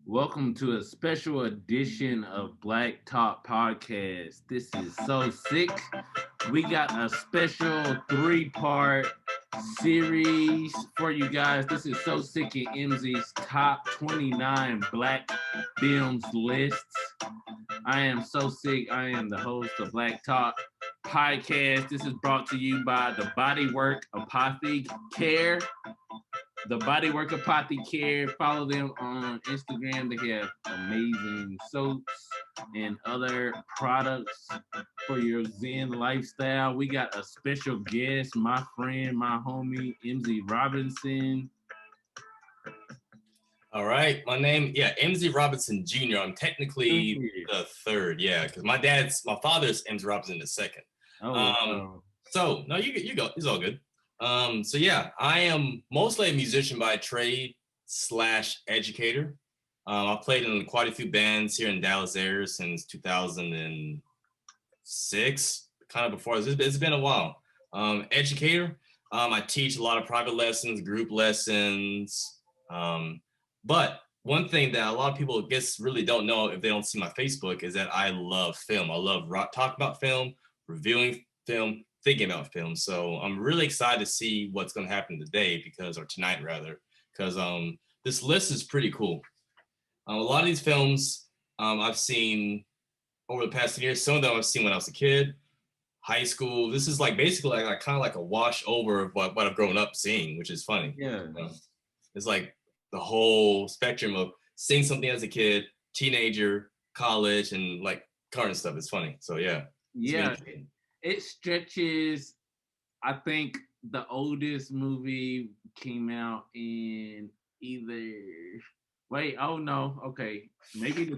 Welcome to a special edition of Black Talk Podcast. This is so sick. We got a special three-part series for you guys. This is So Sique and Emsy's top 29 black films lists. I am so sick. I am the host of Black Talk Podcast. This is brought to you by the Bodywork Apothecare. The Bodywork Apothecare. Follow them on Instagram. They have amazing soaps and other products for your Zen lifestyle. We got a special guest, my friend, my homie, Emsy Robinson. All right, my name, Emsy Robinson Jr. I'm technically the third, because my father's Emsy Robinson the second. So no, you go, it's all good. I am mostly a musician by trade / educator. I've played in quite a few bands here in Dallas area since 2006, kind of before. It's been a while. Educator. I teach a lot of private lessons, group lessons. But one thing that a lot of people really don't know if they don't see my Facebook is that I love film. I love talking about film, reviewing film, thinking about film. So I'm really excited to see what's going to happen today tonight, because this list is pretty cool. A lot of these films I've seen over the past 10 years. Some of them I've seen when I was a kid, high school. This is basically kind of like a wash over of what I've grown up seeing, which is funny. Yeah. It's like the whole spectrum of seeing something as a kid, teenager, college, and current stuff. It's funny. So yeah. It stretches. I think the oldest movie came out in maybe the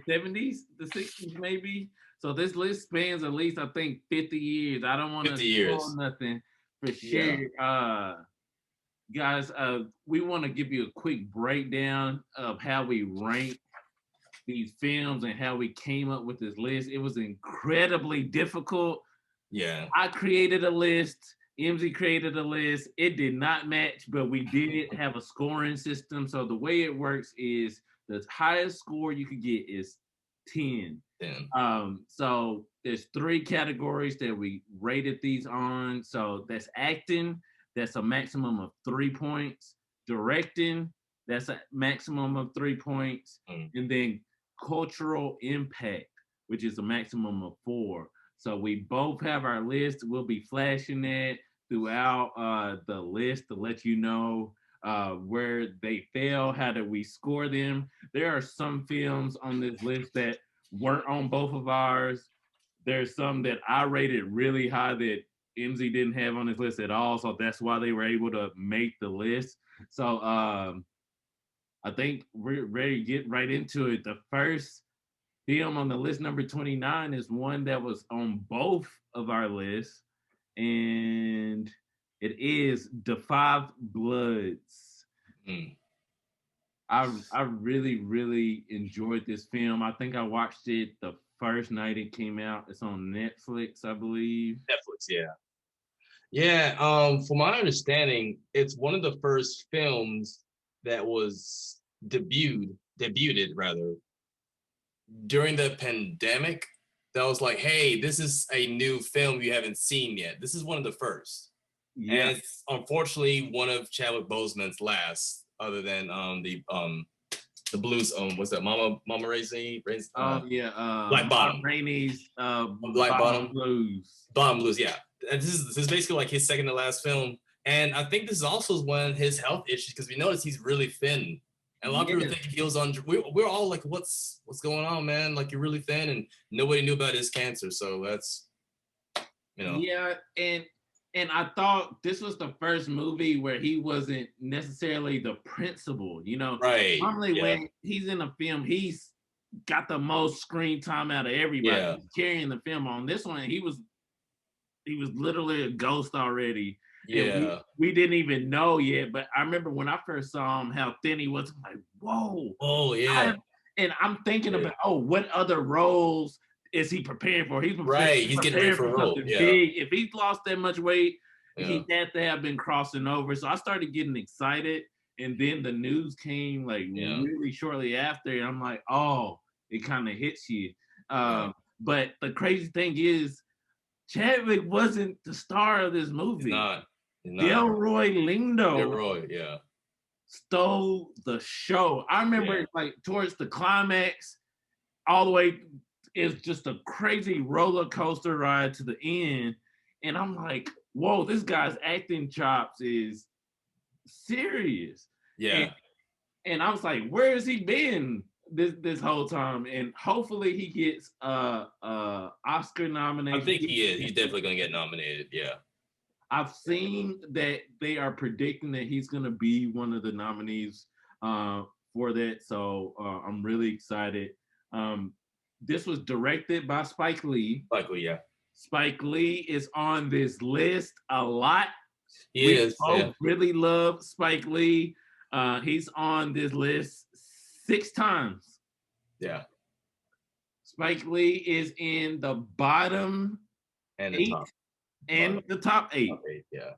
70s, the 60s, maybe. So this list spans at least, I think, 50 years. I don't want to spoil nothing for sure. Yeah. Guys, we want to give you a quick breakdown of how we rank these films and how we came up with this list. It was incredibly difficult. Yeah. I created a list. Emsy created a list. It did not match, but we did have a scoring system. So the way it works is the highest score you could get is 10. So there's 3 categories that we rated these on. So that's acting. That's a maximum of 3 points. Directing, that's a maximum of 3 points. And then cultural impact, which is a maximum of 4. So we both have our list. We'll be flashing that throughout the list to let you know where they fell, how do we score them. There are some films on this list that weren't on both of ours. There's some that I rated really high that Emsy didn't have on his list at all, so that's why they were able to make the list. So I think we're ready to get right into it. The first film on the list, number 29, is one that was on both of our lists, and it is The Five Bloods. I really, really enjoyed this film. I think I watched it the first night it came out. It's on Netflix, I believe. Netflix, yeah. Yeah, from my understanding, it's one of the first films that was debuted during the pandemic. That was like, hey, this is a new film you haven't seen yet. This is one of the first. Yeah. And it's unfortunately one of Chadwick Boseman's last, other than the blues. What's that? Mama Rainey? Black Bottom. Rainey's Black Bottom Blues. Bottom Blues, yeah. And this is basically like his second to last film. And I think this is also one of his health issues, because we notice he's really thin. And a lot of people think he was on. We're all like, what's going on, man? Like, you're really thin, and nobody knew about his cancer. So that's, Yeah, and I thought this was the first movie where he wasn't necessarily the principal. Right? Normally, when he's in a film, he's got the most screen time out of everybody. Yeah. He's carrying the film. On this one, he was literally a ghost already. Yeah. We didn't even know yet, but I remember when I first saw him, how thin he was. I'm like, whoa. Oh, yeah. I'm thinking about, what other roles is he preparing for? He's getting ready for a role. Yeah. Big. If he's lost that much weight, he had to have been crossing over. So I started getting excited. and then the news came like Yeah. really shortly after, and I'm like, oh, it kind of hits you. Right. But the crazy thing is, Chadwick wasn't the star of this He's movie. not. He's not. Delroy Lindo Roy. Yeah. stole the show. I remember Yeah. like towards the climax, all the way, it's just a crazy roller coaster ride to the end. And I'm like, whoa, this guy's acting chops is serious. And Yeah. and I was like, where has he been this whole time? And hopefully he gets Oscar I nomination. think he is. He's definitely gonna get nominated. Yeah. I've seen that they are predicting that he's going to be one of the nominees uh, for that. So I'm really excited. Um, this was directed by Spike Lee. Likely, yeah. Spike Lee is on this list a lot. He We is. both Yeah. really love Spike Lee. He's on this list 6 times. Yeah. Spike Lee is in the bottom And the 8 top. and the top 8. Top 8. Yeah.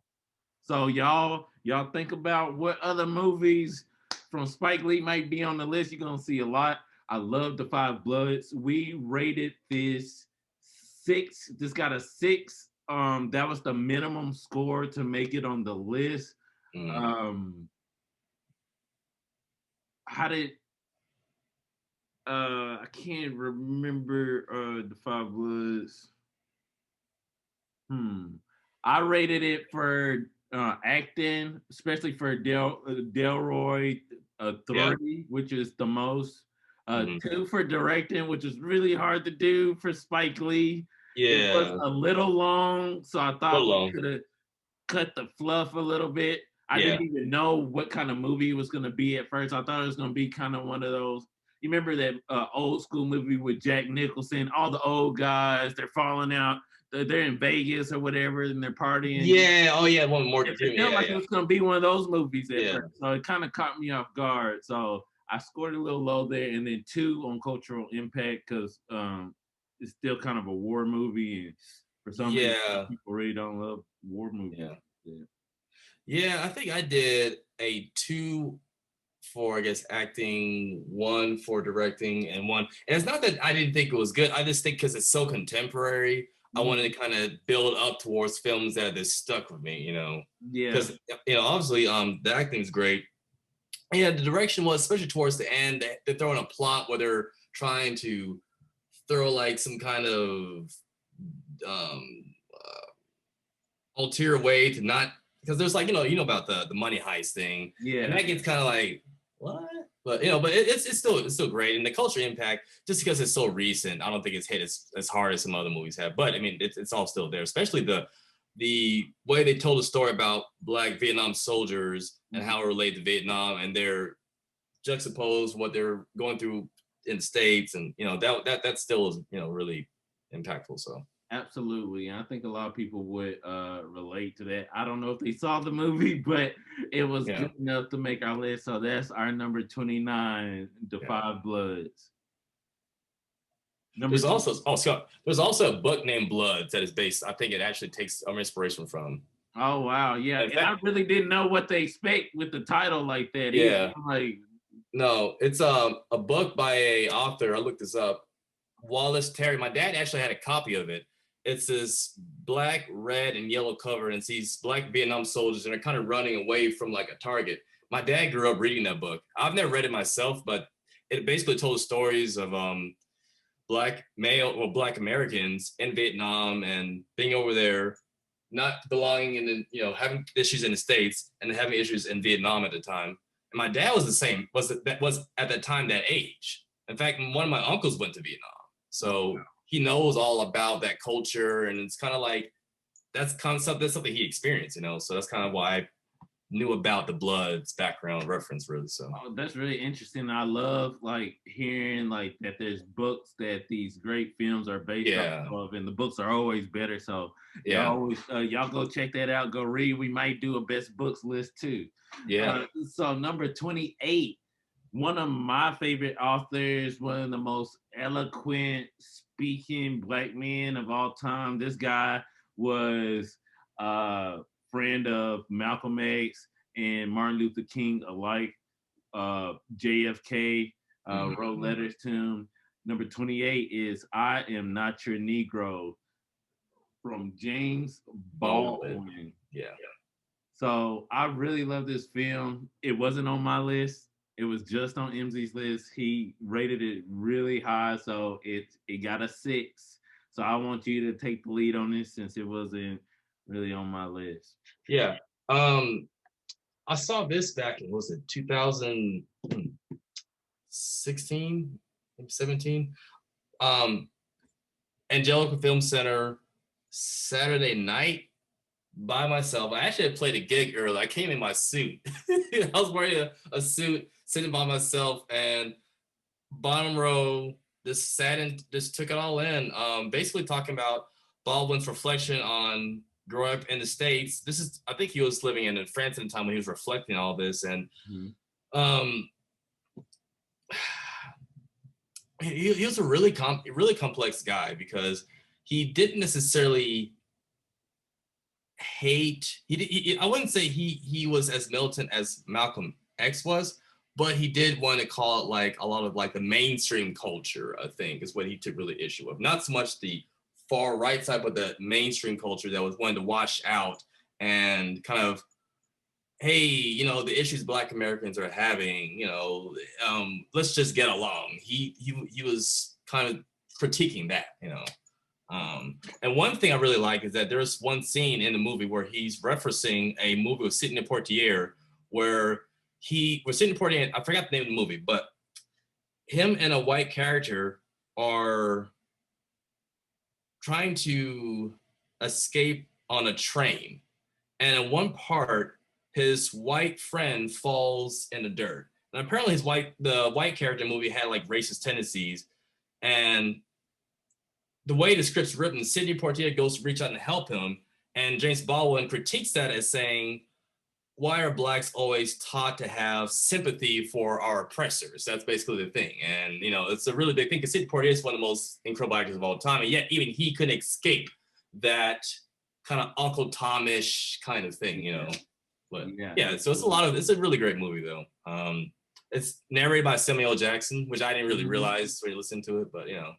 So y'all think about what other movies from Spike Lee might be on the list. You're gonna see a lot. I love The Five Bloods. We rated this 6. This got a 6. That was the minimum score to make it on the list. How did I can't remember The Five Bloods. I rated it for acting, especially for Delroy, 3, which is the most. 2 for directing, which is really hard to do for Spike Lee. It was Yeah. a little long, so I thought we long. could have cut the fluff a little bit. I Yeah. didn't even know what kind of movie it was going to be at first. I thought it was going to be kind of one of those. You remember that old school movie with Jack Nicholson? All the old guys, they're falling out. They're in Vegas or whatever, and they're partying. Yeah. Oh, yeah. One more. It felt like it was going to be one of those movies at first. So it kind of caught me off guard. So I scored a little low there, and then 2 on cultural impact because it's still kind of a war movie, and for some reason people really don't love war movies. Yeah, I think I did a 2 for, I guess, acting, 1 for directing, and 1. And it's not that I didn't think it was good. I just think because it's so contemporary, I wanted to kind of build up towards films that have stuck with me, Yeah. Because, obviously, the acting's great. Yeah, the direction was, especially towards the end, they're throwing a plot where they're trying to throw like some kind of ulterior way to not, because there's like, about the money heist thing. Yeah. And that gets kind of like, what? But it's still great. And the culture impact, just because it's so recent, I don't think it's hit as hard as some other movies have. But I mean, it's all still there, especially the way they told the story about Black Vietnam soldiers and how it related to Vietnam, and they're juxtaposed what they're going through in the States, and that still is really impactful. So absolutely, and I think a lot of people would relate to that. I don't know if they saw the movie, but it was good enough to make our list. So that's our number 29, The Five Bloods. There's also a book named Bloods that is based. I think it actually takes inspiration from. Oh wow, yeah, and I really didn't know what they expect with the title like that. Yeah, like no, it's a book by a author. I looked this up, Wallace Terry. My dad actually had a copy of it. It's this black, red, and yellow cover, and it's these Black Vietnam soldiers, and they're kind of running away from like a target. My dad grew up reading that book. I've never read it myself, but it basically told stories of Black Americans in Vietnam and being over there, not belonging in having issues in the States and having issues in Vietnam at the time. And my dad was the same, was at that time that age. In fact, one of my uncles went to Vietnam. So he knows all about that culture, and it's kind of like that's something he experienced, So that's kind of why I knew about the Bloods background reference, really. So that's really interesting. I love like hearing like that there's books that these great films are based off of, and the books are always better. So y'all go check that out, go read. We might do a best books list too. So number 28, one of my favorite authors, one of the most eloquent speaking Black men of all time. This guy was a friend of Malcolm X. and Martin Luther King alike. JFK wrote letters to him. Number 28 is I Am Not Your Negro from James Baldwin. Yeah. So I really love this film. It wasn't on my list. It was just on Emsy's list. He rated it really high, so it got a 6. So I want you to take the lead on this since it wasn't really on my list. Yeah. I saw this back in, was it 2016, 17? Angelica Film Center, Saturday night by myself. I actually had played a gig earlier. I came in my suit. I was wearing a suit, sitting by myself, and bottom row, just sat and just took it all in. Basically talking about Baldwin's reflection on growing up in the States. This is, I think he was living in France at the time when he was reflecting all this. And he was a really complex guy because he didn't necessarily hate. I wouldn't say he was as militant as Malcolm X was, but he did want to call it like a lot of like the mainstream culture, I think, is what he took really issue with. Not so much the far right side, but the mainstream culture that was wanting to wash out and kind of, hey, you know, the issues Black Americans are having, you know, let's just get along. He was kind of critiquing that, you know. And one thing I really like is that there's one scene in the movie where he's referencing a movie with Sidney Poitier where Sidney Poitier, I forgot the name of the movie, but him and a white character are trying to escape on a train. And in one part, his white friend falls in the dirt. And apparently the white character in the movie had like racist tendencies. And the way the script's written, Sidney Poitier goes to reach out and help him. And James Baldwin critiques that as saying, why are Blacks always taught to have sympathy for our oppressors? That's basically the thing. And, you know, it's a really big thing because Sidney Poitier is one of the most incredible actors of all time. And yet even he couldn't escape that kind of Uncle Tom-ish kind of thing, you know. But yeah, so it's a really great movie though. It's narrated by Samuel Jackson, which I didn't really realize when you listen to it, but you know,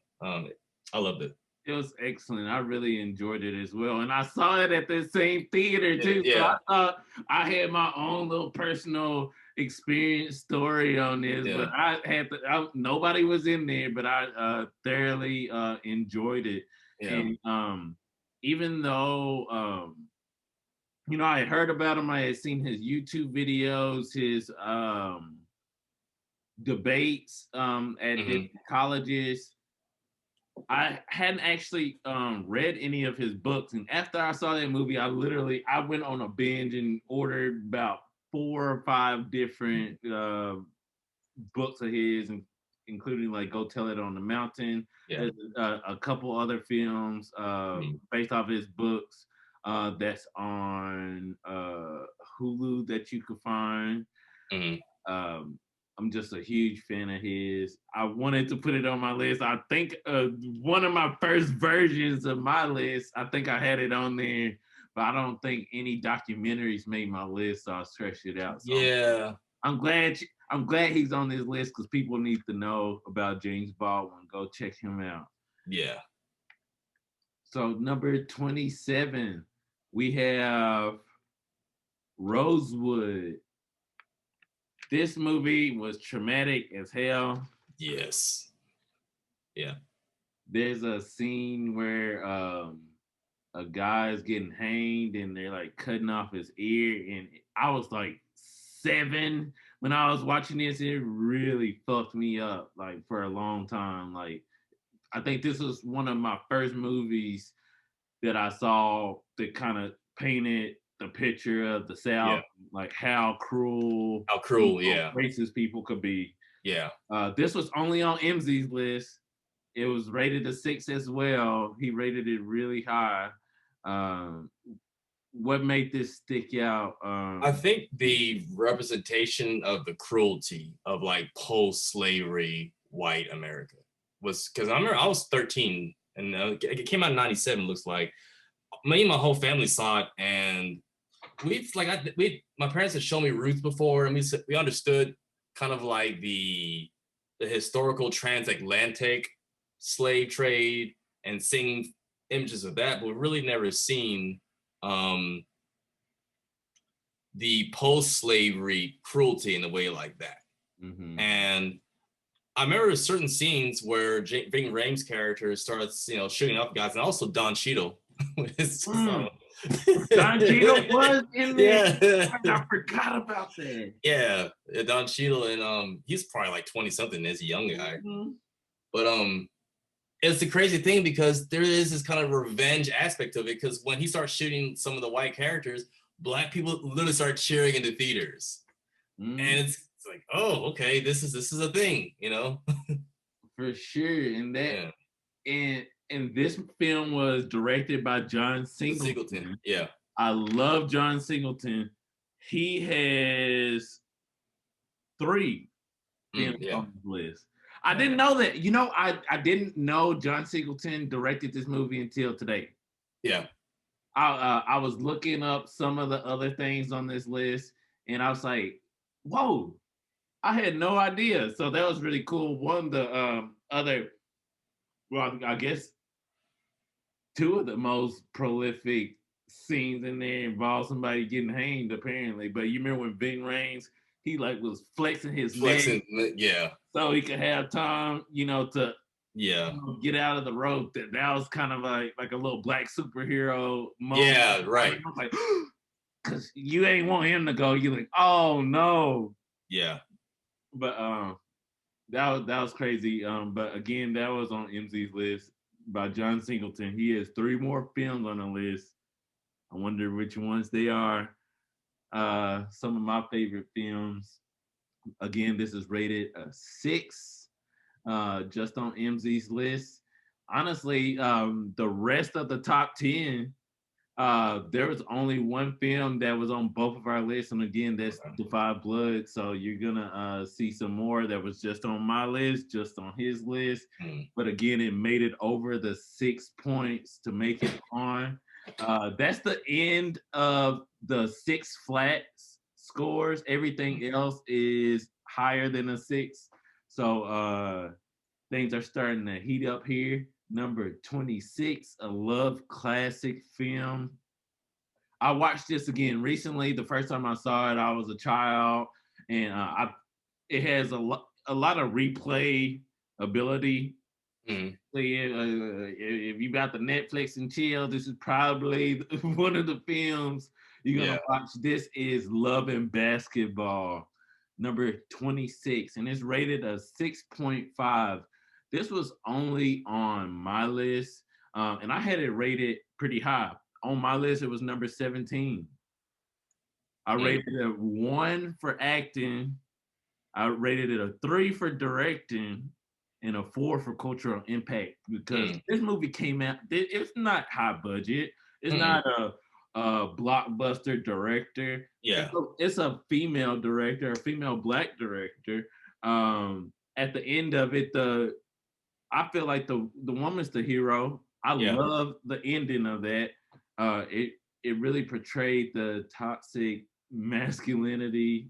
I loved it. It was excellent. I really enjoyed it as well. And I saw it at the same theater too. Yeah. So I thought I had my own little personal experience story on this, but I had nobody was in there, but I thoroughly enjoyed it. Yeah. And even though you know, I had heard about him, I had seen his YouTube videos, his debates at different colleges. I hadn't actually read any of his books, and after I saw that movie, I went on a binge and ordered about 4 or 5 different books of his, including like "Go Tell It on the Mountain." Yeah. A couple other films based off his books that's on Hulu that you could find. I'm just a huge fan of his. I wanted to put it on my list. I think one of my first versions of my list, I think I had it on there, but I don't think any documentaries made my list, so I stretched it out. So yeah. I'm glad he's on this list because people need to know about James Baldwin. Go check him out. Yeah. So number 27, we have Rosewood. This movie was traumatic as hell. Yes. Yeah. There's a scene where a guy is getting hanged and they're like cutting off his ear. And I was like 7 when I was watching this. It really fucked me up like for a long time. Like I think this was one of my first movies that I saw that kind of painted the picture of the South, like how cruel, racist people could be. Yeah. This was only on Emsy's list. It was rated a 6 as well. He rated it really high. What made this stick out? I think the representation of the cruelty of like post-slavery white America was, because I remember I was 13 and it came out in 97. Looks like me and my whole family saw it, and my parents had shown me Ruth before, and we understood kind of like the historical transatlantic slave trade and seeing images of that, but we've really never seen the post-slavery cruelty in a way like that. Mm-hmm. And I remember certain scenes where Ving Rhames' character starts, shooting up guys, and also Don Cheadle. Don Cheadle was in there. Yeah. I forgot about that. Yeah, Don Cheadle, and he's probably like 20 something as a young guy. Mm-hmm. But it's a crazy thing because there is this kind of revenge aspect of it, because when he starts shooting some of the white characters, Black people literally start cheering in the theaters. Mm-hmm. And it's like, oh, okay, this is a thing, For sure. And that and this film was directed by John Singleton. Yeah. I love John Singleton. He has 3 films on his list. I didn't know that. I didn't know John Singleton directed this movie until today. Yeah. I was looking up some of the other things on this list, and I was like, whoa, I had no idea. So that was really cool. One of the other, well, I guess 2 of the most prolific scenes in there involve somebody getting hanged, apparently. But you remember when Ving Rhames, he like was flexing his neck, yeah, so he could have time, to get out of the rope. That was kind of like a little black superhero moment. Yeah, right. I was like, because you ain't want him to go. You're like, oh no. Yeah. But that was crazy. But again, that was on Emsy's list by John Singleton. He has 3 more films on the list. I wonder which ones they are. Some of my favorite films. Again, this is rated a 6, just on Emsy's list. Honestly, the rest of the top 10, there was only one film that was on both of our lists, and again, that's Defy Blood. So you're gonna see some more that was just on my list, just on his list. But again, it made it over the 6 points to make it on. That's the end of the 6 flat scores. Everything else is higher than a 6. So things are starting to heat up here. Number 26, a love classic film. I watched this again recently. The first time I saw it, I was a child, and it has a lot of replay ability. Mm. So if you got the Netflix and chill, this is probably one of the films you're gonna watch. This is Love and Basketball, number 26, and it's rated a 6.5. This was only on my list, and I had it rated pretty high. On my list, it was number 17. I rated it a 1 for acting. I rated it a 3 for directing, and a 4 for cultural impact, because this movie came out. It's not high budget. It's not a blockbuster director. Yeah, it's a female director, a female Black director. At the end of it, I feel like the woman's the hero. I love the ending of that. It really portrayed the toxic masculinity.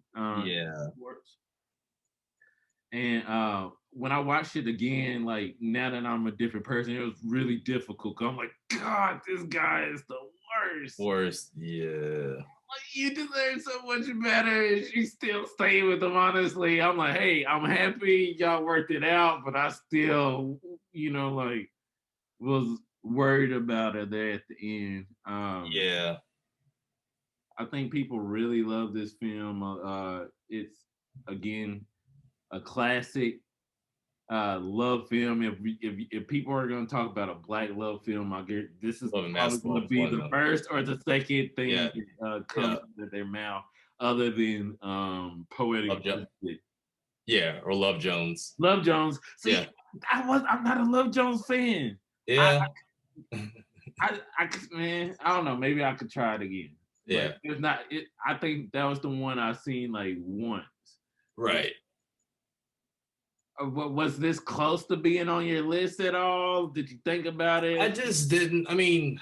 And when I watched it again, like now that I'm a different person, it was really difficult. I'm like, God, this guy is the worst. Worst, yeah. Like, you deserve so much better. And she still stayed with him, honestly. I'm like, hey, I'm happy y'all worked it out, but I still, like was worried about her there at the end. Yeah. I think people really love this film. It's, again, a classic love film. If people are going to talk about a Black love film, I guess this is probably going to be the first or the second thing that comes out of their mouth, other than Poetic Justice. Yeah, or Love Jones. Love Jones. See, I'm not a Love Jones fan. Yeah. Man, I don't know. Maybe I could try it again. Yeah. But it's not. I think that was the one I seen like once. Right. Was this close to being on your list at all? Did you think about it? I just didn't. I mean,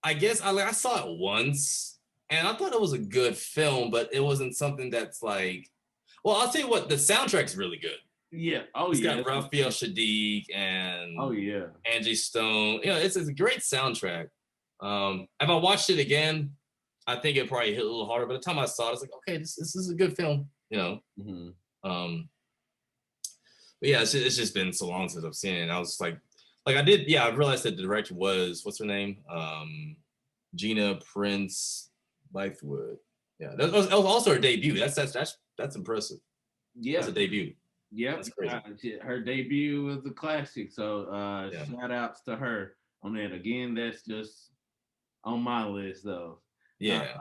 I guess I saw it once, and I thought it was a good film, but it wasn't something that's like. Well, I'll tell you what, the soundtrack's really good. Yeah. Oh It's yeah. got Raphael Sadiq and Oh yeah. Angie Stone. It's a great soundtrack. If I watched it again, I think it probably hit a little harder. By the time I saw it, it's like, okay, this is a good film. Mm-hmm. But yeah, it's just been so long since I've seen it. And I was like I did. Yeah, I realized that the director was what's her name, Gina Prince Bythewood. Yeah, that was also her debut. That's impressive. Yeah. That's a debut. Yep. That's crazy. Her debut was a classic. So Yeah. shout outs to her on that. Again, that's just on my list though. Yeah.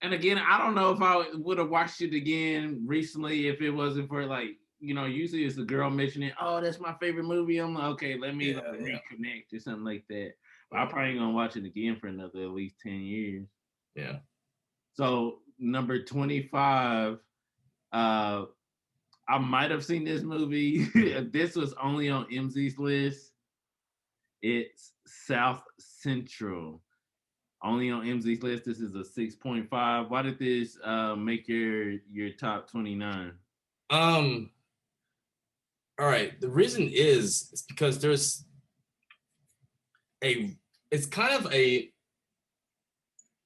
And again, I don't know if I would have watched it again recently if it wasn't for like, usually it's the girl mentioning, oh, that's my favorite movie. I'm like, okay, let me reconnect or something like that. But I'm probably gonna watch it again for another at least 10 years. Yeah. So number 25, I might have seen this movie. This was only on Emsy's list. It's South Central. Only on Emsy's list. This is a 6.5. Why did this make your top 29? All right. The reason is because it's kind of a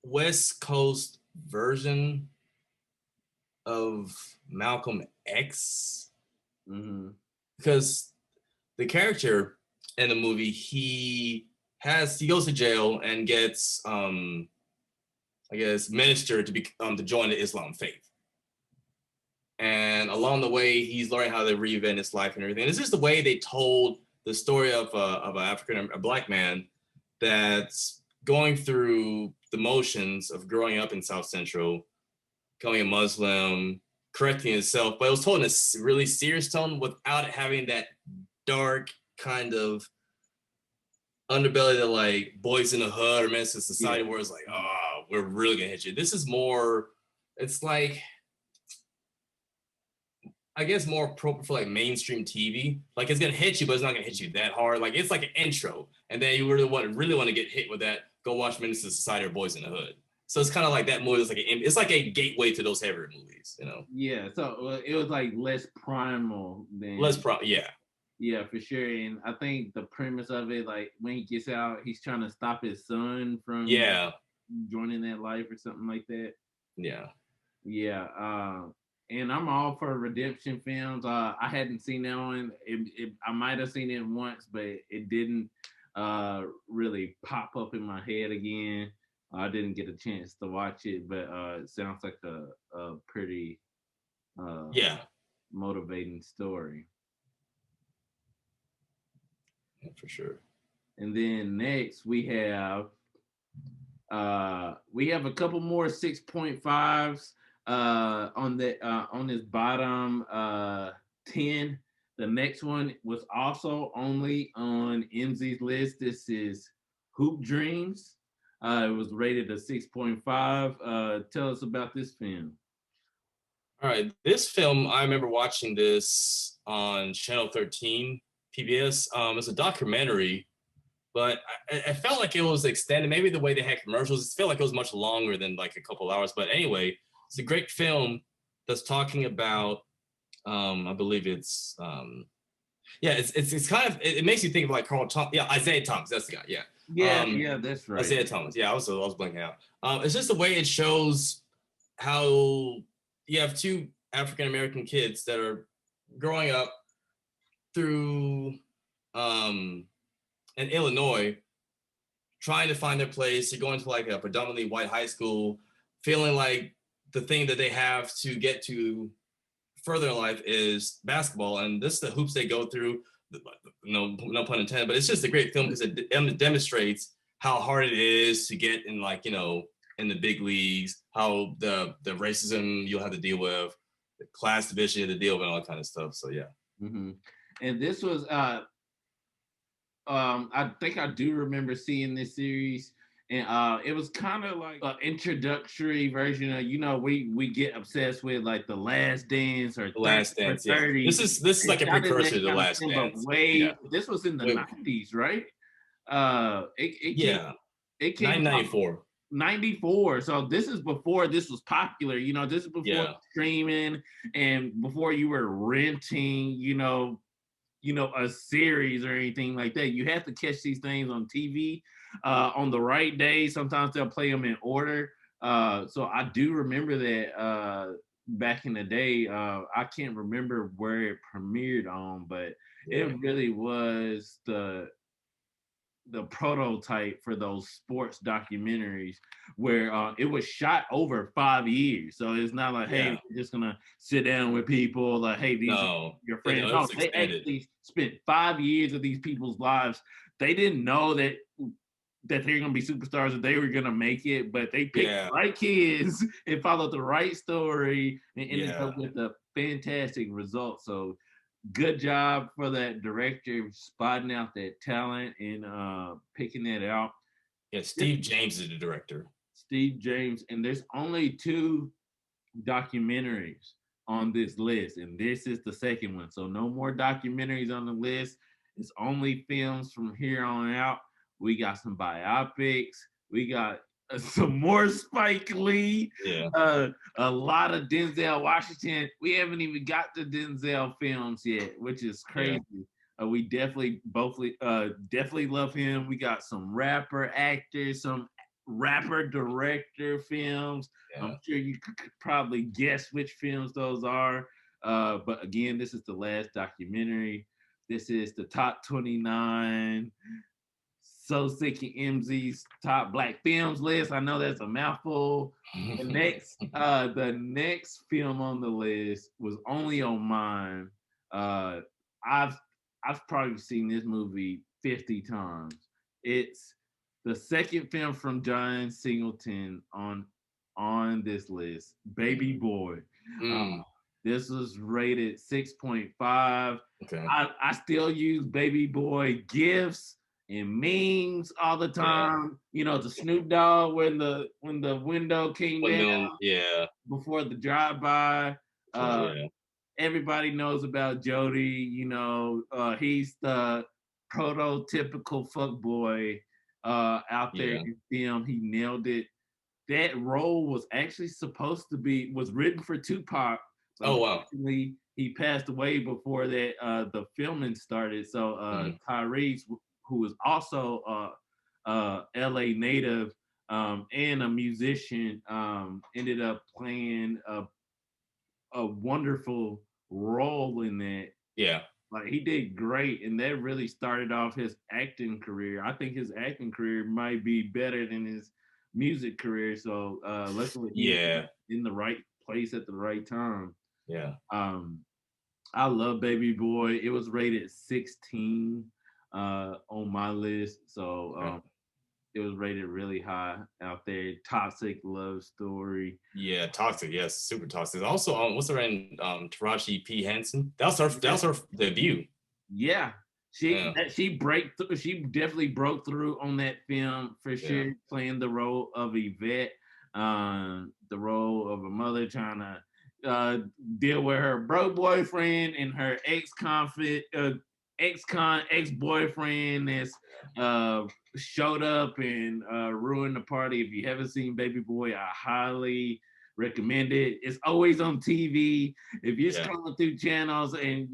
West Coast version of Malcolm X. Mm-hmm. Because the character in the movie, he goes to jail and gets I guess ministered to join the Islam faith. And along the way, he's learning how to reinvent his life and everything. And it's just the way they told the story of a black man that's going through the motions of growing up in South Central, becoming a Muslim, correcting himself, but it was told in a really serious tone without having that dark kind of underbelly that like Boys in the Hood or Menace to Society where it's like, oh, we're really gonna hit you. This is more, it's like, I guess more appropriate for like mainstream TV. Like it's gonna hit you, but it's not gonna hit you that hard. Like it's like an intro, and then you really want to get hit with that. Go watch Menace to Society or Boys in the Hood. So it's kind of like that movie. It's like a gateway to those heavier movies, Yeah. So it was like less primal than yeah. Yeah, for sure. And I think the premise of it, like when he gets out, he's trying to stop his son from joining that life or something like that. Yeah. Yeah. And I'm all for redemption films. I hadn't seen that one. I might have seen it once, but it didn't really pop up in my head again. I didn't get a chance to watch it, but it sounds like a pretty motivating story. Yeah, for sure. And then next we have a couple more 6.5s on this bottom 10. The next one was also only on Emsy's list. This is Hoop Dreams. It was rated a 6.5. Tell us about this film. All right, this film, I remember watching this on Channel 13 PBS. It's a documentary, but I felt like it was extended. Maybe the way they had commercials, it felt like it was much longer than like a couple hours. But anyway, it's a great film that's talking about. I believe it's it's kind of it makes you think of like Carl Thomas. Yeah, Isaiah Thomas. That's the guy. Yeah. Yeah, that's right. Isaiah Thomas. Yeah, I was blanking out. It's just the way it shows how you have two African American kids that are growing up through in Illinois, trying to find their place. You're going to like a predominantly white high school, feeling like the thing that they have to get to further in life is basketball, and this is the hoops they go through. No pun intended, but it's just a great film because it demonstrates how hard it is to get in, like, in the big leagues, how the racism you'll have to deal with, the class division you have to deal with, and all that kind of stuff. So yeah. Mm-hmm. And this was I think I do remember seeing this series, and it was kind of like an introductory version of we get obsessed with like The Last Dance or Last Dance. 30. Yeah. This is like a precursor to The Last Dance. This was in the 90s, right? It came 1994. 94. So this is before this was popular. This is before Yeah. streaming and before you were renting, a series or anything like that. You have to catch these things on TV on the right day. Sometimes they'll play them in order. So I do remember that back in the day. I can't remember where it premiered on, but Yeah. it really was the prototype for those sports documentaries where it was shot over 5 years. So it's not like, hey, Yeah. we're just gonna sit down with people, like, hey, these are No. your It friends. No, was they extended. actually spent 5 years of these people's lives. They didn't know that they're gonna be superstars, that they were gonna make it, but they picked Yeah. the right kids and followed the right story and ended Yeah. up with a fantastic result. So good job for that director spotting out that talent and picking that out. Yeah. Steve James is the director. Steve James, and there's only two documentaries on this list, and this is the second one. So no more documentaries on the list. It's only films from here on out. We got some biopics. We got some more Spike Lee. Yeah. A lot of Denzel Washington. We haven't even got the Denzel films yet, which is Yeah. crazy. We definitely love him. We got some rapper actors, some rapper director films. I'm Yeah. sure you could probably guess which films those are. But again, this is the last documentary. This is the top 29 Sique and Emsy's top black films list. I know that's a mouthful. The next film on the list was only on mine. Uh, I've I've probably seen this movie 50 times. It's the second film from John Singleton on this list, Baby Boy. Uh, Mm. this was rated 6.5. Okay. I still use Baby Boy gifs and memes all the Yeah. time. The Snoop Dogg when the window came down Yeah. before the drive-by. Uh, Yeah. everybody knows about Jody. He's the prototypical fuck boy out there Yeah. in film. He nailed it. That role was actually was written for Tupac. Oh wow. Unfortunately, he passed away before that the filming started. So Mm. Tyrese, who was also LA native and a musician, ended up playing a wonderful role in that. Yeah. Like he did great, and that really started off his acting career. I think his acting career might be better than his music career. So luckily he was Yeah. in the right place at the right time. Yeah. Um, I love Baby Boy. It was rated 16 on my list, so Okay. it was rated really high out there. Toxic love story. Yeah, toxic. Yes, super toxic. Also, what's her name? Taraji P Henson. That was her debut. Yeah, Yeah, she definitely broke through on that film for yeah, sure, playing the role of Yvette, the role of a mother trying to deal with her broke boyfriend and her ex-boyfriend that's showed up and ruined the party. If you haven't seen Baby Boy, I highly recommend it. It's always on TV. If you're yeah, scrolling through channels and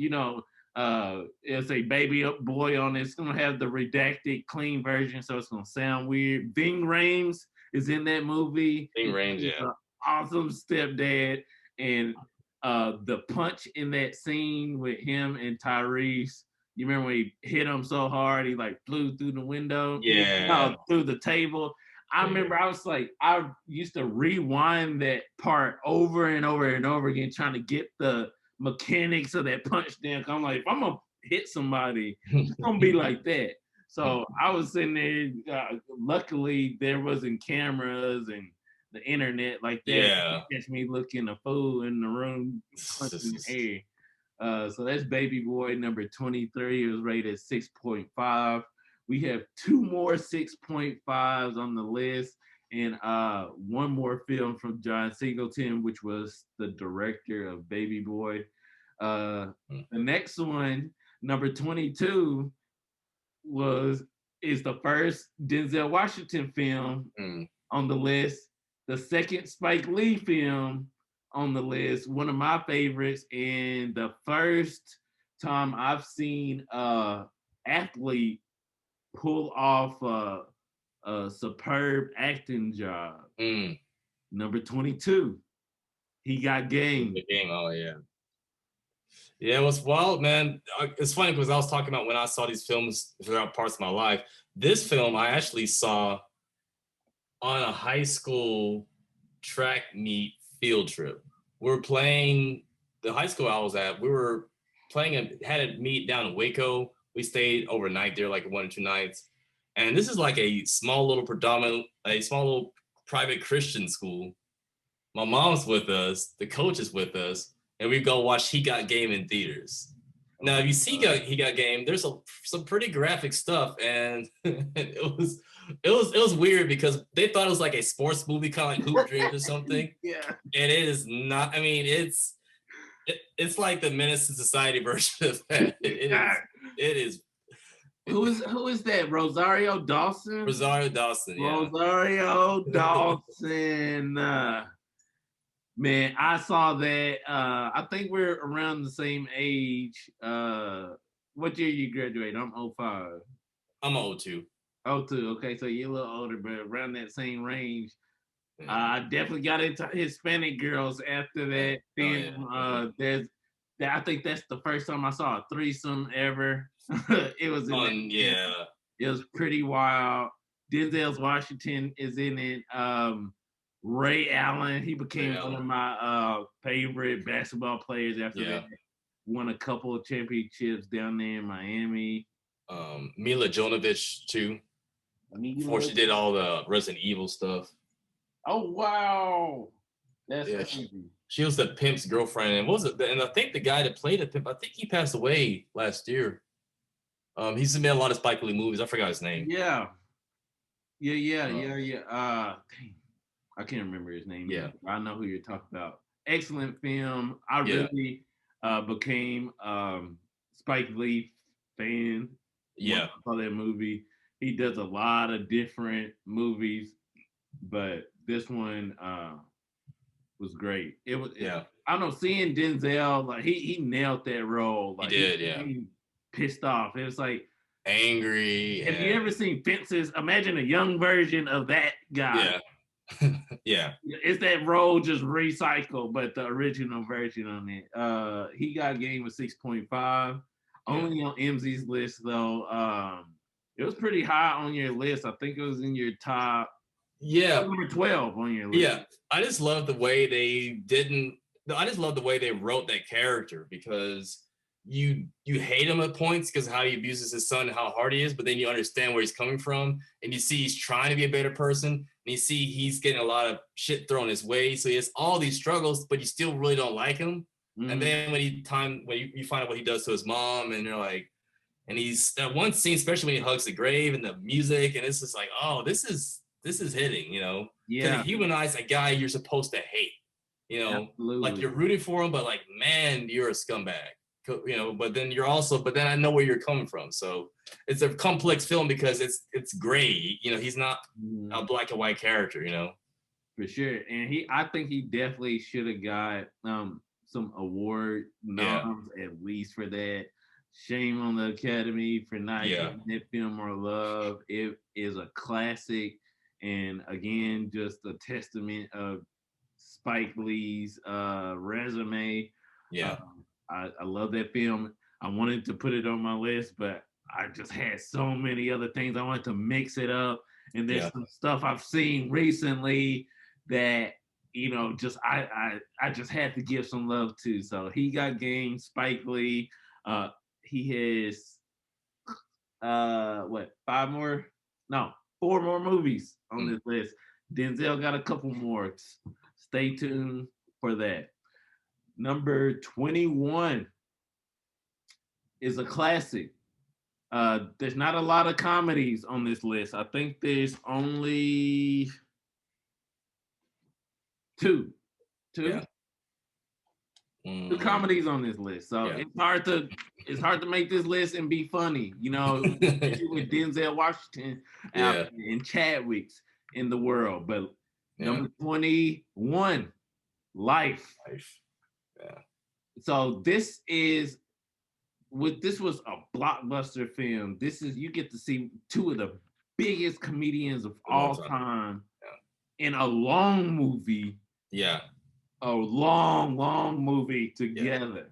it's a baby boy on it, it's gonna have the redacted clean version, so it's gonna sound weird. Ving Rhames is in that movie. Big range. He's Yeah, an awesome stepdad, and the punch in that scene with him and Tyrese. You remember when he hit him so hard, he like flew through the window, yeah, no, through the table. I yeah, remember I was like, I used to rewind that part over and over and over again, trying to get the mechanics of that punch down. I'm like, if I'm gonna hit somebody, it's gonna be like that. So I was sitting there. Luckily, there wasn't cameras and the internet like that. yeah. Catch me looking a fool in the room, punching the air. So that's Baby Boy number 23. It was rated 6.5. We have two more 6.5s on the list, and one more film from John Singleton, which was the director of Baby Boy. The next one, number 22, is the first Denzel Washington film, Mm. on the list. The second Spike Lee film on the list, one of my favorites, and the first time I've seen athlete pull off a superb acting job. Mm. Number 22, He Got Game. The game. Oh yeah. Yeah, it was wild, man. It's funny because I was talking about when I saw these films throughout parts of my life. This film I actually saw on a high school track meet field trip. We were playing the high school I was at. We were playing had a meet down in Waco. We stayed overnight there, like 1 or 2 nights. And this is like a small little private Christian school. My mom's with us, the coach is with us, and we go watch He Got Game in theaters. Now, if you see He Got Game, there's some pretty graphic stuff, and it was weird because they thought it was like a sports movie, kind of like Hoop Dreams or something. Yeah. And it is not. I mean, it's like the Menace to Society version of that. It is. Who is that? Rosario Dawson? Rosario Dawson, yeah. Rosario Dawson. Man, I saw that. I think we're around the same age. What year you graduated? I'm 05. I'm 02. 02. Okay, so you're a little older, but around that same range. I definitely got into Hispanic girls after that film. I think that's the first time I saw a threesome ever. It was it was pretty wild. Denzel Washington is in it. Ray Allen, he became one of my favorite basketball players after that. Won a couple of championships down there in Miami. Mila Jovovich too. Before she did all the Resident Evil stuff. Oh wow, that's crazy. She was the pimp's girlfriend, and what was it? And I think the guy that played the pimp, I think he passed away last year. He's made a lot of Spike Lee movies. I forgot his name. Yeah. Dang, I can't remember his name. Yeah, I know who you're talking about. Excellent film. I really became Spike Lee fan. Yeah, for that movie. He does a lot of different movies, but this one was great. It was I don't know, seeing Denzel, like he nailed that role. Like he did, he pissed off. It was like angry. Have you ever seen Fences? Imagine a young version of that guy. Yeah. It's that role just recycled, but the original version on it. He Got Game with 6.5. Only on Emsy's list though. It was pretty high on your list. I think it was in your top. Number 12 on your list. Yeah, I just love the way they wrote that character because you hate him at points because of how he abuses his son and how hard he is, but then you understand where he's coming from and you see he's trying to be a better person and you see he's getting a lot of shit thrown his way. So he has all these struggles, but you still really don't like him. Mm-hmm. And then when you find out what he does to his mom and you're like, and he's that one scene, especially when he hugs the grave and the music, and it's just like, oh, this is hitting, you know? Yeah. He humanize a guy you're supposed to hate, you know? Absolutely. Like you're rooting for him, but like, man, you're a scumbag, you know? But then I know where you're coming from. So it's a complex film because it's gray, you know? He's not a black and white character, you know? For sure. And I think he definitely should have got some award noms at least for that. Shame on the Academy for not giving that film more love. It is a classic, and again, just a testament of Spike Lee's resume. Yeah, I love that film. I wanted to put it on my list, but I just had so many other things. I wanted to mix it up, and there's some stuff I've seen recently that just I just had to give some love to. So He Got Game, Spike Lee. He has 4 more movies on this list. Denzel got a couple more. Stay tuned for that. Number 21 is a classic. There's not a lot of comedies on this list. I think there's only 2. Yeah. 2 comedies on this list, so it's hard to make this list and be funny, with Denzel Washington and Chadwick's in the world. But Yeah. number 21, Life. Yeah. So this was a blockbuster film. You get to see two of the biggest comedians of all time in a long movie. Yeah. A long movie together. Yeah.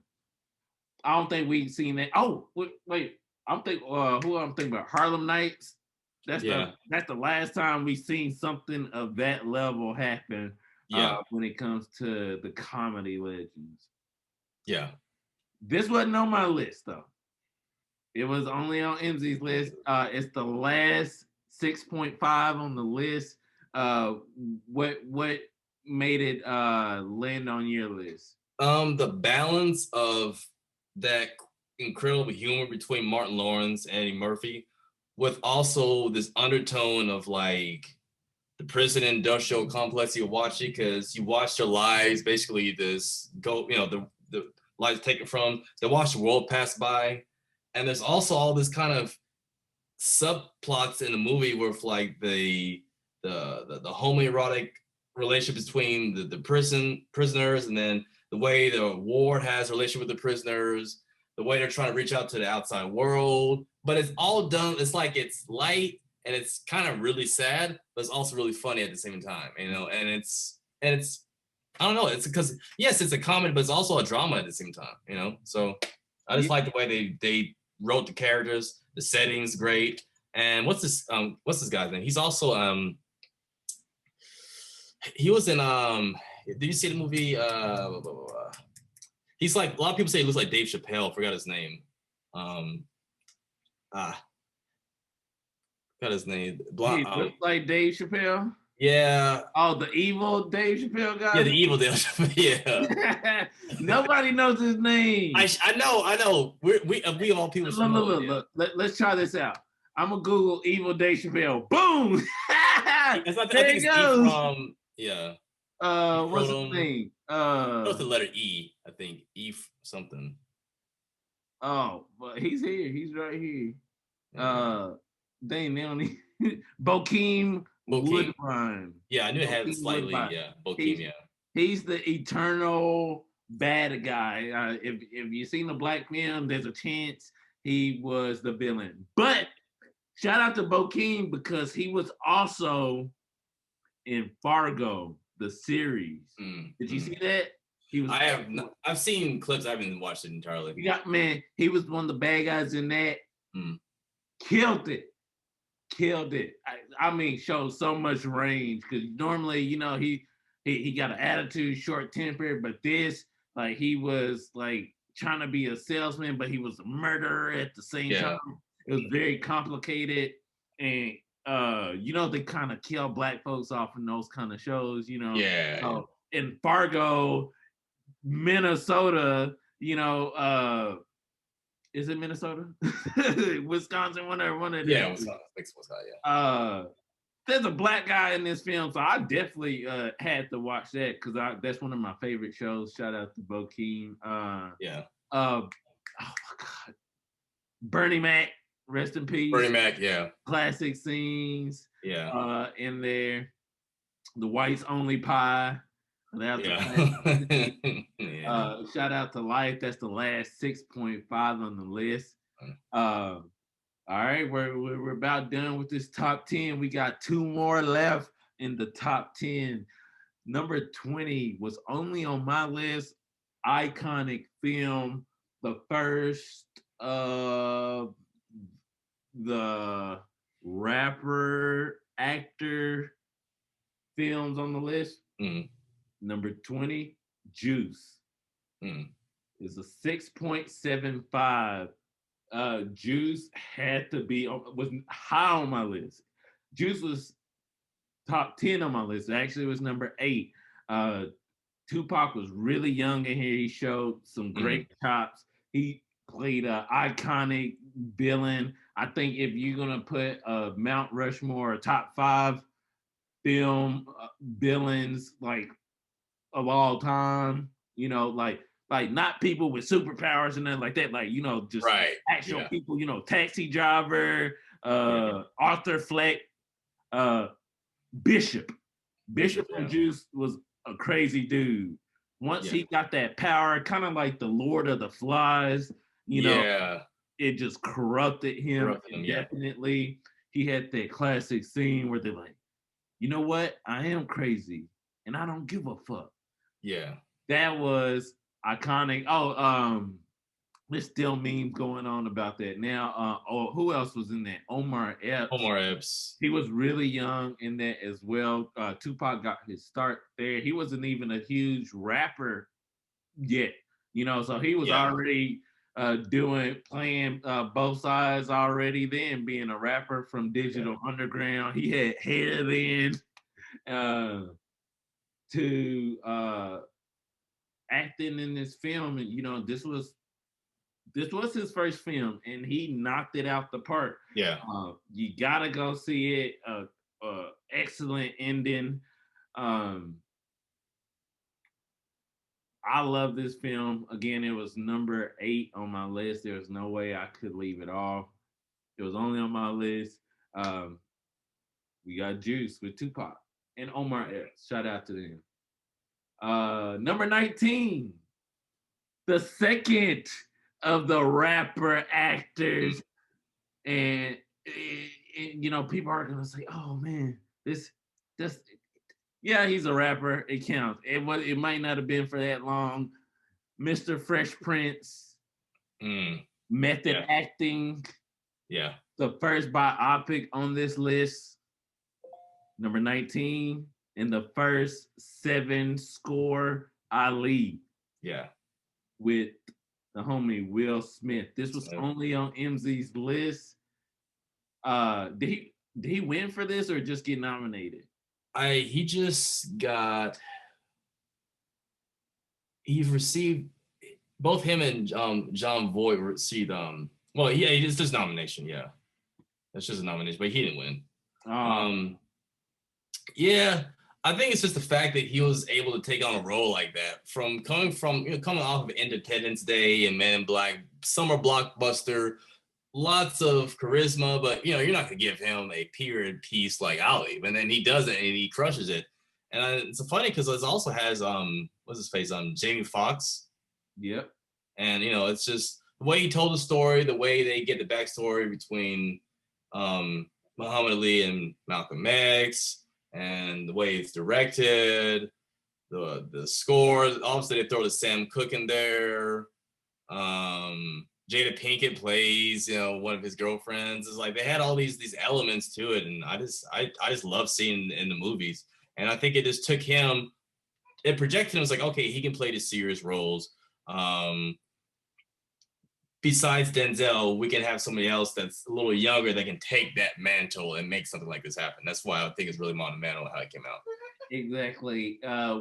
I don't think we've seen that. Oh, wait. I'm thinking about Harlem Nights. That's the last time we've seen something of that level happen. When it comes to the comedy legends. Yeah. This wasn't on my list though. It was only on Emsy's list. It's the last 6.5 on the list. What made it land on your list? The balance of that incredible humor between Martin Lawrence and Eddie Murphy, with also this undertone of like the prison industrial complex you watch it because you watch their lives basically the lives taken from, they watch the world pass by, and there's also all this kind of subplots in the movie with like the homoerotic relationship between the prisoners, and then the way the ward has a relationship with the prisoners, the way they're trying to reach out to the outside world. But it's all done, it's like it's light and it's kind of really sad, but it's also really funny at the same time, and it's I don't know, it's because yes, it's a comedy, but it's also a drama at the same time, so I just like the way they wrote the characters, the setting's great. And what's this guy's name? He's also he was in did you see the movie he's like, a lot of people say he looks like Dave Chappelle, forgot his name. Forgot his name. He looks like Dave Chappelle? Yeah. Oh, the evil Dave Chappelle guy? Yeah, the evil Dave Chappelle. Yeah. Nobody knows his name. I know. We all people should know. Look. Let's try this out. I'm gonna Google evil Dave Chappelle. Boom! There it goes. What's his name? What's the letter E? I think E something. Oh, but he's here. He's right here. Dang, they only Bokeem Woodbine. Yeah, I knew it had slightly. Woodbine. Yeah, Bokeem. He's the eternal bad guy. If you've seen the Black film, there's a chance he was the villain. But shout out to Bokeem because he was also in Fargo, the series. Did you see that? I've seen clips. I haven't watched it entirely. He was one of the bad guys in that. Killed it. I mean, showed so much range because normally, he got an attitude, short temper, but this, like, he was like trying to be a salesman, but he was a murderer at the same time. It was very complicated, and they kind of kill Black folks off in those kind of shows, in Fargo, Minnesota, is it Minnesota? Wisconsin, one of them. Yeah, Wisconsin, yeah. There's a Black guy in this film, so I definitely had to watch that because that's one of my favorite shows. Shout out to Bokeem. Oh my God. Bernie Mac, rest in peace. Bernie Mac, yeah. Classic scenes. Yeah. In there. The Whites Only Pie. Shout out to Life. That's the last 6.5 on the list. All right, we're about done with this top 10. We got 2 more left in the top 10. Number 20 was only on my list. Iconic film, the first of the rapper actor films on the list. Number 20, Juice. Is a 6.75. Juice had to be was high on my list. Juice was top 10 on my list. Actually, it was number 8. Tupac was really young in here. He showed some great chops. He played an iconic villain. I think if you're gonna put a Mount Rushmore, a top 5 film villains like of all time, like not people with superpowers and nothing like that, like just actual people, taxi driver, Arthur Fleck, Bishop. Bishop Yeah. and Juice was a crazy dude. Once he got that power, kind of like the Lord of the Flies, you know, it just corrupted him. Definitely. He had that classic scene where they're like, you know what? I am crazy and I don't give a fuck. Yeah. That was iconic. There's still memes going on about that now. Who else was in that? Omar Epps. Omar Epps. He was really young in that as well. Tupac got his start there. He wasn't even a huge rapper yet, you know, so he was already playing both sides already then, being a rapper from Digital Underground. He had hair then to acting in this film, and you know, this was his first film, and he knocked it out the park. Yeah. You gotta go see it. Excellent ending. I love this film. Again, it was number 8 on my list. There was no way I could leave it off. It was only on my list. We got Juice with Tupac and Omar Epps. Shout out to them. Number 19, the second of the rapper actors. And you know, people are gonna say, "Oh man, this, yeah, he's a rapper. It counts. It might not have been for that long." Mr. Fresh Prince, method acting. Yeah. The first biopic on this list, number 19, and the first 7-score Ali. Yeah. With the homie Will Smith. This was only on Emsy's list. Did he win for this or just get nominated? He received, both him and John Voight received it's just nomination, that's just a nomination, but he didn't win. I think it's just the fact that he was able to take on a role like that, coming off of Independence Day and Men in Black, summer blockbuster, lots of charisma, but you're not gonna give him a period piece like Ali, and then he does it and he crushes it. And it's funny because it also has what's his face, Jamie Foxx. Yep. And it's just the way he told the story, the way they get the backstory between Muhammad Ali and Malcolm X, and the way it's directed, the score. Obviously, they throw the Sam Cooke in there. Jada Pinkett plays, one of his girlfriends. It's like they had all these elements to it, and I just love seeing it in the movies. And I think it just took him. It projected him as like, okay, he can play the serious roles. Besides Denzel, we can have somebody else that's a little younger that can take that mantle and make something like this happen. That's why I think it's really monumental how it came out. Exactly.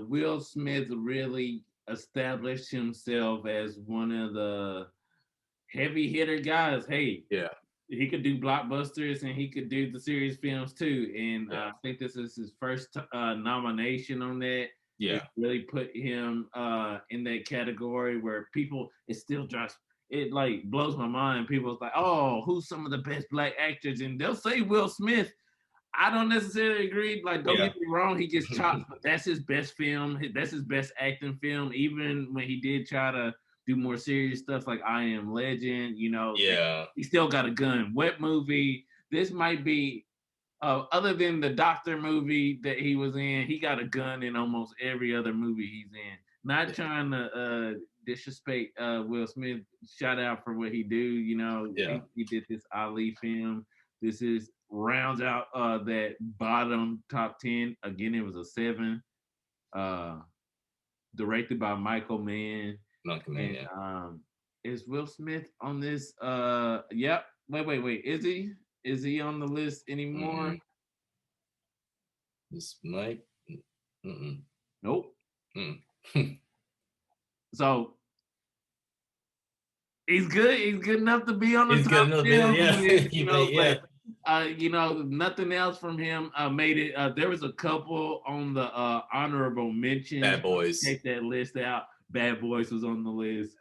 Will Smith really established himself as one of the heavy hitter guys. Hey, he could do blockbusters and he could do the serious films too. And I think this is his first nomination on that. Yeah, it really put him in that category where people, it still drives. It like blows my mind. People's like, "Oh, who's some of the best black actors?" And they'll say Will Smith. I don't necessarily agree. Like, don't get me wrong, he gets chopped, but that's his best film. That's his best acting film. Even when he did try to do more serious stuff like I Am Legend, he still got a gun. Wet movie. This might be, other than the Doctor movie that he was in, he got a gun in almost every other movie he's in. Not trying to disrespect Will Smith. Shout out for what he do. He did this Ali film. This is rounds out that bottom top 10. Again, it was a 7. Directed by Michael Mann. Is Will Smith on this? Yep. Wait. Is he on the list anymore? This might. Nope. So he's good. He's good enough to be on the top 10. But nothing else from him made it. There was a couple on the honorable mention. Bad Boys. Take that list out. Bad Boys was on the list.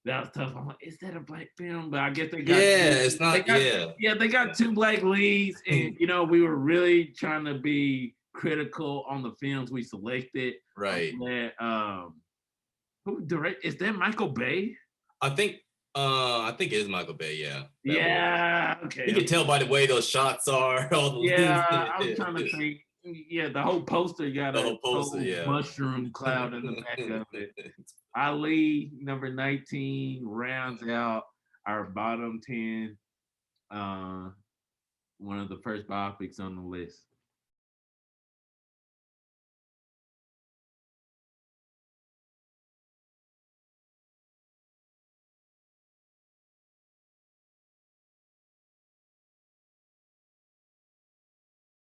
That was tough. I'm like, is that a black film? But I guess they got Yeah, it's they not. got Yeah, they got two black leads, and we were really trying to be critical on the films we selected. right. That who direct is that Michael Bay? I think. I think it is Michael Bay. Yeah, that boy. Yeah, You okay. can tell by the way those shots are. All Yeah, I'm trying to the think. Yeah, the whole poster got a whole poster. whole Yeah. mushroom cloud in the back of it. Ali, number 19, rounds out our bottom 10. Uh, one of the first biopics on the list.